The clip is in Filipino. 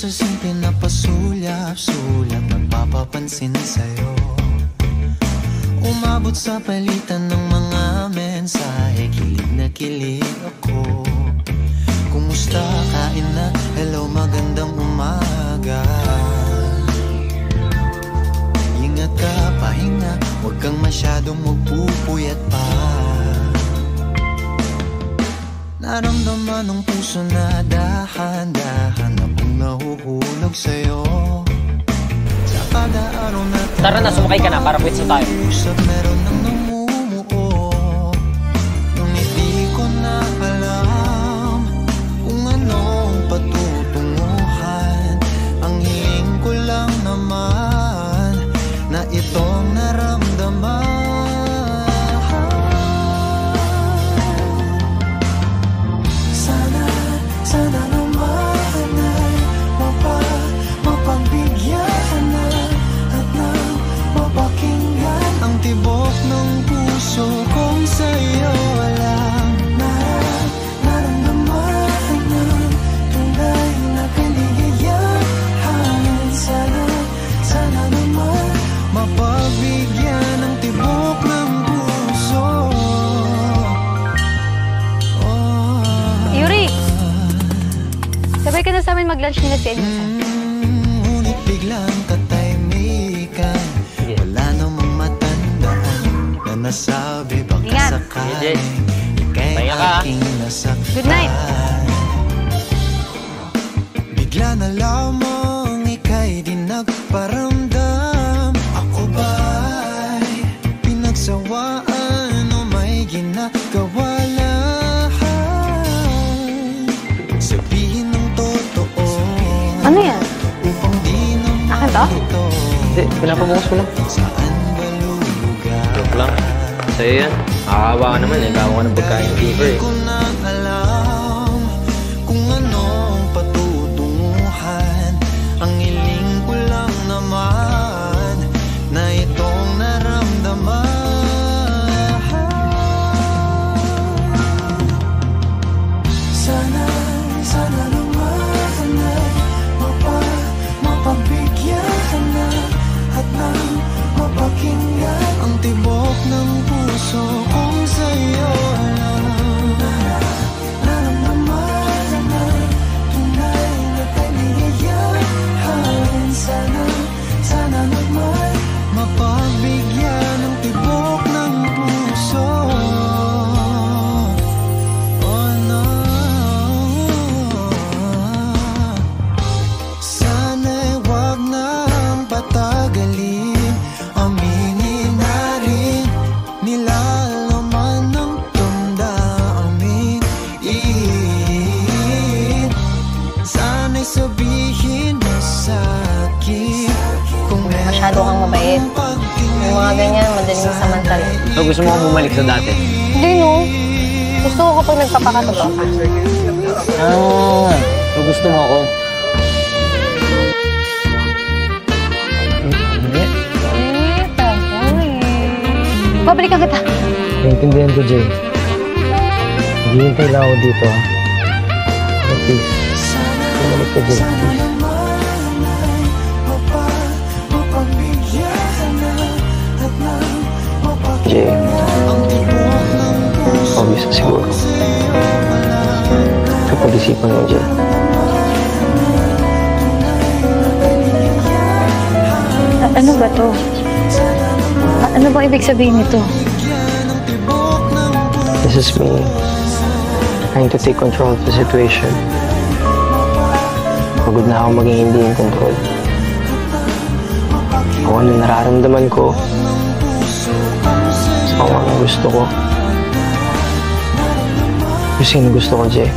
sa simple na pasulyap-sulyap, nagpapapansin sa'yo. Umabot sa palitan ng mga mensahe, kilig na kilig ako. Kumusta, kain na, hello, magandang umaga. Ingat ka, pahinga, huwag kang masyadong magpupuyat pa. Naramdaman ng puso na dahan-dahan na kung nahuhulog sa'yo. Sa kada araw na tara na, sumakay ka na para pwetso tayo. Usap meron nang namumuo, nung hindi ko na alam kung anong patutunguhan. Ang hiling ko lang naman na itong naramdaman. Sana naman ay mapagbigyan na at nang mapakinggan ang tibok ng puso kong sa'yo lang naramdaman ng tunay na kaligayahan. Sana naman mapagbigyan ang tibok ng puso. Yuri! Sabay ka na sa amin mag-lunch nila si Elisa. Ngunit biglang katahimikan, wala namang matandaan na nasabi baka sakaling ika'y aking nasaktan. Good night! Bigla na lamang ika'y di nagparamdam. Ako ba'y pinagsawaan o may ginagawa lang? Sabihin ng totoo. Ano yan? Akin to? Hindi, pinapabungos ko lang. Saan ba lulugar? Joke lang. Sa'yo yan. Nakakawa ka naman eh. Gawa ka ng pagkain fever eh. Hindi ko na alam kung anong patutunguhan. Ang hiling ko lang naman na itong naramdaman. Sana naman ay mapagbigyan na at nang mapakinggan ang tibok ng puso kong sa'yo lang. Naramdaman naman tunay na kaligayahan. Sana naman mapagbigyan ang tibok ng puso. Oh no. Sana'y wag nang patagalin, aminin na rin nilalaman ng damdamin. Sana'y sabihin mo sa'kin kung Masyado kang mabait. Yung mga ganyan, madaling samantala. So, gusto mo akong bumalik sa dati? Hindi, no? Gusto ko kapag nagpapakatotoo ka. So gusto mo ako? Hindi. Babalikan kita. Naintindihan ko, Jay. Hihintay lang ako dito, ha? But please, bumalik ka, Jay. Jay, obvious ka siguro. Kapag-isipan mo, Jay. Ano ba to? Ano bang ibig sabihin nito? This is me trying to take control of the situation. Pagod na ako maging hindi in control. Kung ano nararamdaman ko, sa kung ano gusto ko. Yung sino gusto ko, Jay.